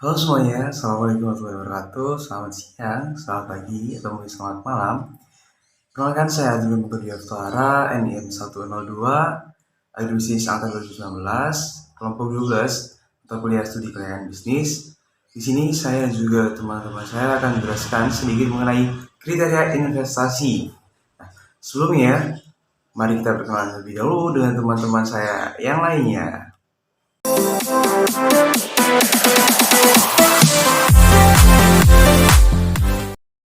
Halo semuanya, Assalamualaikum warahmatullahi wabarakatuh. Selamat siang, selamat pagi, atau mungkin selamat malam. Perkenalkan saya Adil Mutia Utara, NIM 102, Agribisnis Angkatan 2019, kelompok 12, atau kuliah studi keuangan bisnis. Di sini saya juga teman-teman saya akan menjelaskan sedikit mengenai kriteria investasi. Nah, sebelumnya, mari kita perkenalan lebih dahulu dengan teman-teman saya yang lainnya.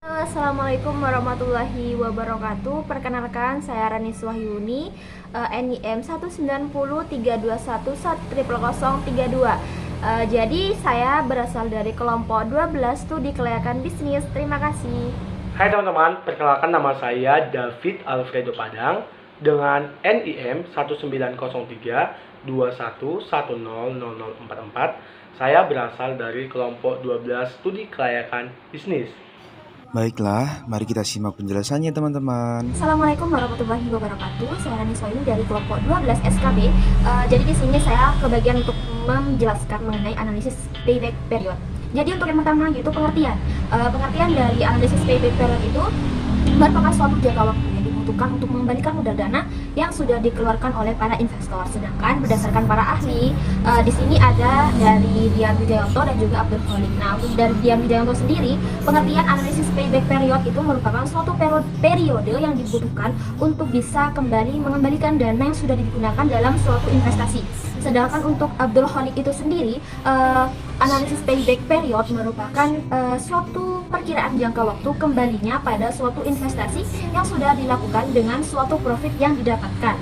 Assalamualaikum warahmatullahi wabarakatuh. Perkenalkan, saya Ranis Wahyuni, NIM 19032110032. Jadi saya berasal dari kelompok 12 studi kelayakan bisnis. Terima kasih. Hai teman-teman, perkenalkan nama saya David Alfredo Padang dengan NIM 190321100044. Saya berasal dari kelompok 12 studi kelayakan bisnis. Baiklah, mari kita simak penjelasannya teman-teman. Assalamualaikum warahmatullahi wabarakatuh. Saya Rani Soini dari kelompok 12 SKB. Jadi di sini saya kebagian untuk menjelaskan mengenai analisis payback period. Jadi untuk yang pertama yaitu pengertian. Pengertian dari analisis payback period itu merupakan suatu jangka waktu yang dibutuhkan untuk mengembalikan modal dana yang sudah dikeluarkan oleh para investor. Sedangkan berdasarkan para ahli, di sini ada dari Dian Wijayanto dan juga Abdul Khalik. Nah, untuk dari Dian Wijayanto sendiri, pengertian analisis payback period itu merupakan suatu periode yang dibutuhkan untuk bisa kembali mengembalikan dana yang sudah digunakan dalam suatu investasi. Sedangkan untuk Abdul Khalik itu sendiri, analisis payback period merupakan suatu perkiraan jangka waktu kembalinya pada suatu investasi yang sudah dilakukan dengan suatu profit yang didapatkan.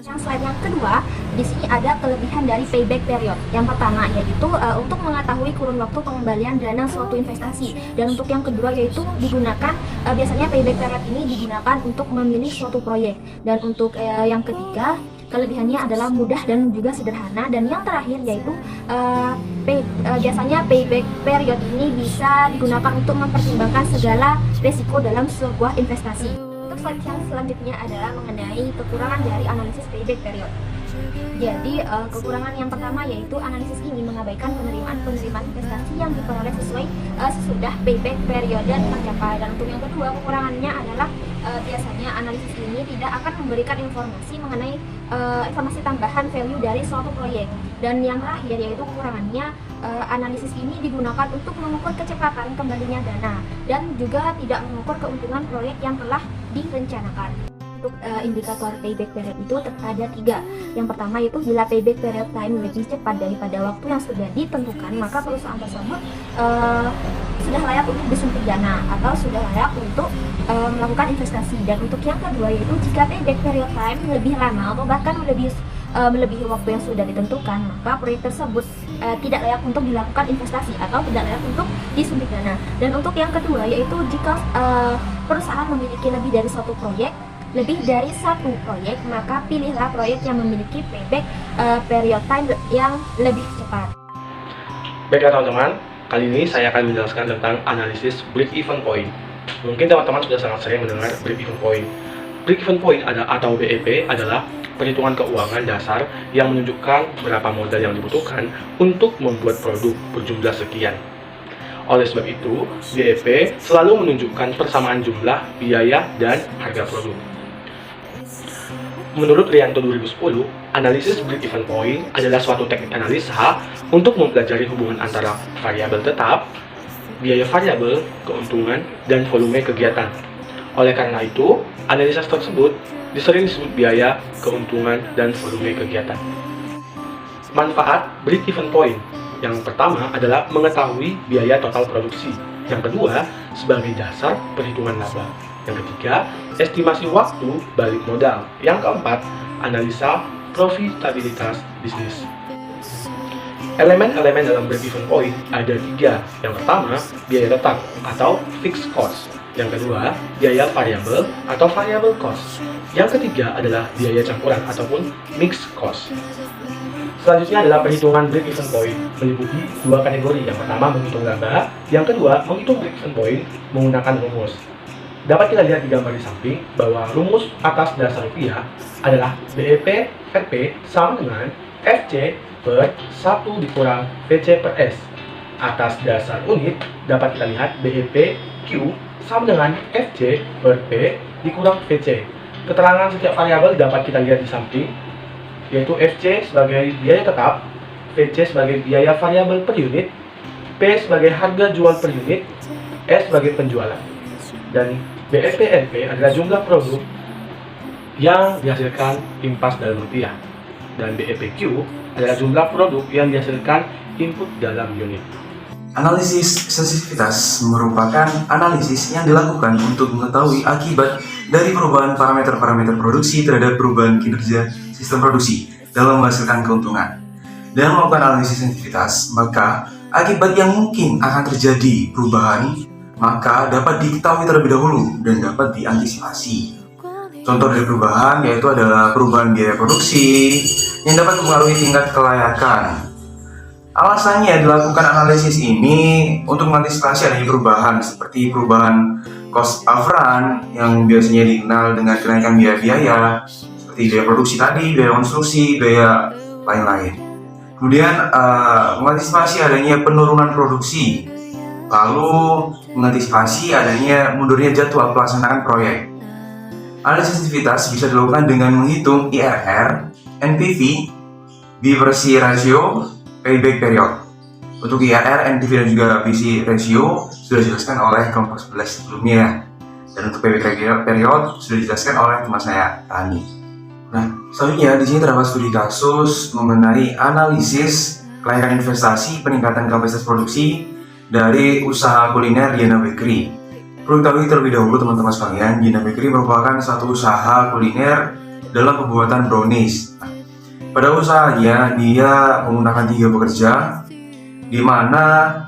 Yang slide yang kedua, di sini ada kelebihan dari payback period. Yang pertama yaitu untuk mengetahui kurun waktu pengembalian dana suatu investasi, dan untuk yang kedua yaitu digunakan biasanya payback period ini digunakan untuk memilih suatu proyek, dan untuk yang ketiga kelebihannya adalah mudah dan juga sederhana, dan yang terakhir yaitu biasanya payback period ini bisa digunakan untuk mempertimbangkan segala risiko dalam sebuah investasi. Untuk slide yang selanjutnya adalah mengenai kekurangan dari analisis payback period. Jadi kekurangan yang pertama yaitu analisis ini mengabaikan penerimaan investasi yang diperoleh sesudah payback period tercapai. Dan untuk yang kedua, kekurangannya adalah biasanya analisis ini tidak akan memberikan informasi mengenai informasi tambahan value dari suatu proyek. Dan yang terakhir yaitu kekurangannya, analisis ini digunakan untuk mengukur kecepatan kembalinya dana dan juga tidak mengukur keuntungan proyek yang telah direncanakan. Untuk indikator payback period itu ada 3. Yang pertama yaitu bila payback period time lebih cepat daripada waktu yang sudah ditentukan, maka perusahaan tersebut sudah layak untuk disuntik dana atau sudah layak untuk melakukan investasi. Dan untuk yang kedua yaitu jika payback period time lebih lama atau bahkan melebihi waktu yang sudah ditentukan, maka proyek tersebut tidak layak untuk dilakukan investasi atau tidak layak untuk disuntik dana. Dan untuk yang kedua yaitu jika perusahaan memiliki lebih dari satu proyek, maka pilihlah proyek yang memiliki payback period time yang lebih cepat. Baiklah teman-teman, kali ini saya akan menjelaskan tentang analisis break-even point. Mungkin teman-teman sudah sangat sering mendengar break-even point. Break-even point atau BEP adalah perhitungan keuangan dasar yang menunjukkan berapa modal yang dibutuhkan untuk membuat produk berjumlah sekian. Oleh sebab itu, BEP selalu menunjukkan persamaan jumlah biaya dan harga produk. Menurut Rianto 2010, analisis break-even point adalah suatu teknik analisa untuk mempelajari hubungan antara variabel tetap, biaya variabel, keuntungan, dan volume kegiatan. Oleh karena itu, analisis tersebut sering disebut biaya, keuntungan, dan volume kegiatan. Manfaat break-even point yang pertama adalah mengetahui biaya total produksi. Yang kedua, sebagai dasar perhitungan laba. Yang ketiga, estimasi waktu balik modal. Yang keempat, analisa profitabilitas bisnis. Elemen-elemen dalam break-even point ada 3. Yang pertama, biaya tetap atau fixed cost. Yang kedua, biaya variabel atau variable cost. Yang ketiga adalah biaya campuran ataupun mixed cost. Selanjutnya adalah perhitungan break-even point, meliputi 2 kategori. Yang pertama menghitung laba, yang kedua menghitung break-even point menggunakan rumus. Dapat kita lihat di gambar di samping bahwa rumus atas dasar rupiah adalah BEP per P sama dengan FC per 1 dikurang PC per S. Atas dasar unit, dapat kita lihat BEP Q sama dengan FC per P dikurang VC. Keterangan setiap variabel dapat kita lihat di samping, yaitu FC sebagai biaya tetap, VC sebagai biaya variabel per unit, P sebagai harga jual per unit, S sebagai penjualan. Dan BEP NP adalah jumlah produk yang dihasilkan impas dalam rupiah. Dan BEP Q adalah jumlah produk yang dihasilkan input dalam unit. Analisis sensitivitas merupakan analisis yang dilakukan untuk mengetahui akibat dari perubahan parameter-parameter produksi terhadap perubahan kinerja sistem produksi dalam menghasilkan keuntungan. Dengan melakukan analisis sensitivitas, maka akibat yang mungkin akan terjadi perubahan maka dapat diketahui terlebih dahulu dan dapat diantisipasi. Contoh dari perubahan yaitu adalah perubahan biaya produksi yang dapat mempengaruhi tingkat kelayakan. Alasannya dilakukan analisis ini untuk mengantisipasi adanya perubahan seperti perubahan cost upfront yang biasanya dikenal dengan kenaikan biaya-biaya seperti biaya produksi tadi, biaya konstruksi, biaya lain-lain. Kemudian mengantisipasi adanya penurunan produksi, lalu mengantisipasi adanya mundurnya jadwal pelaksanaan proyek. Analisis sensitivitas bisa dilakukan dengan menghitung IRR, NPV, B/C ratio, payback period. Untuk IRR, NPV dan juga BC ratio sudah dijelaskan oleh kelompok 11 sebelumnya. Dan untuk payback period sudah dijelaskan oleh teman saya, Tani. Nah, selanjutnya di sini terdapat studi kasus mengenai analisis kelayakan investasi peningkatan kapasitas produksi dari usaha kuliner Diana Bakery. Perlu diketahui terlebih dahulu teman-teman sekalian, Diana Bakery merupakan satu usaha kuliner dalam pembuatan brownies. Pada usahanya, dia menggunakan 3 pekerja, di mana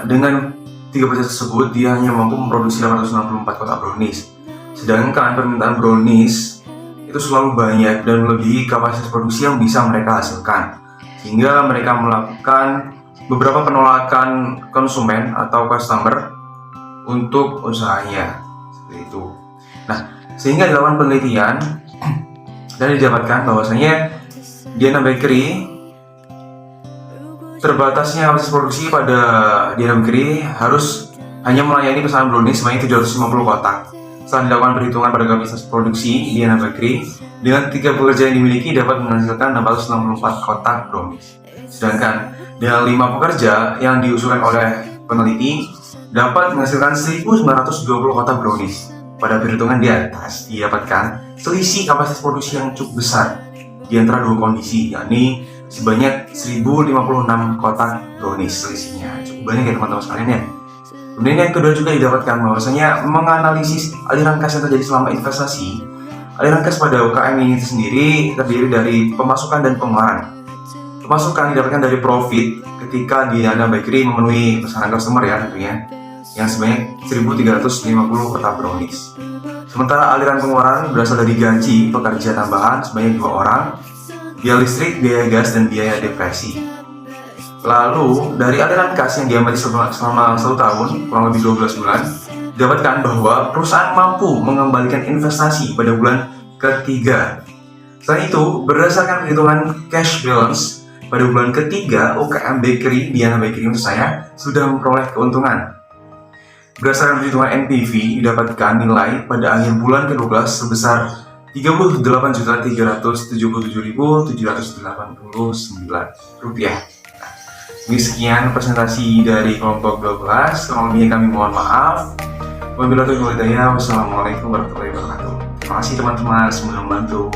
dengan 3 pekerja tersebut, dia hanya mampu memproduksi 864 kotak brownies. Sedangkan permintaan brownies itu selalu banyak dan melebihi kapasitas produksi yang bisa mereka hasilkan. Sehingga mereka melakukan beberapa penolakan konsumen atau customer untuk usahanya. Seperti itu. Nah, sehingga dilakukan penelitian dan didapatkan bahwasanya Diana Bakery terbatasnya kapasitas produksi pada Diana Bakery harus hanya melayani pesanan brownies sebanyak 750 kotak. Setelah dilakukan perhitungan pada kapasitas produksi Diana Bakery, dengan 3 pekerja yang dimiliki dapat menghasilkan 664 kotak brownies. Sedangkan dengan 5 pekerja yang diusulkan oleh peneliti dapat menghasilkan 1920 kotak brownies. Pada perhitungan di atas didapatkan selisih kapasitas produksi yang cukup besar di antara 2 kondisi, yakni sebanyak 1056 kotak brownies. Selisihnya cukup banyak ya teman-teman sekalian ya. Kemudian yang kedua juga didapatkan bahwasanya menganalisis aliran kas yang terjadi selama investasi. Aliran kas pada UKM ini sendiri terdiri dari pemasukan dan pengeluaran. Pemasukan didapatkan dari profit ketika Diana Bakery memenuhi pesanan customer ya tentunya, yang sebanyak 1350 kotak brownies. Sementara aliran pengeluaran berasal dari gaji pekerja tambahan sebanyak 2 orang, biaya listrik, biaya gas, dan biaya depresi. Lalu dari aliran kas yang diamati selama 1 tahun, kurang lebih 12 bulan, didapatkan bahwa perusahaan mampu mengembalikan investasi pada bulan ketiga. Selain itu, berdasarkan perhitungan cash balance pada bulan ketiga, UKM Bakery, Diana Bakery untuk saya sudah memperoleh keuntungan. Berdasarkan perhitungan NPV, didapatkan nilai pada akhir bulan ke-12 sebesar Rp38.377.789. Ini sekian presentasi dari kelompok 12. Kurang lebihnya kami mohon maaf. Wabillahi taufiq wal hidayah. Wassalamualaikum warahmatullahi wabarakatuh. Terima kasih teman-teman, semoga membantu.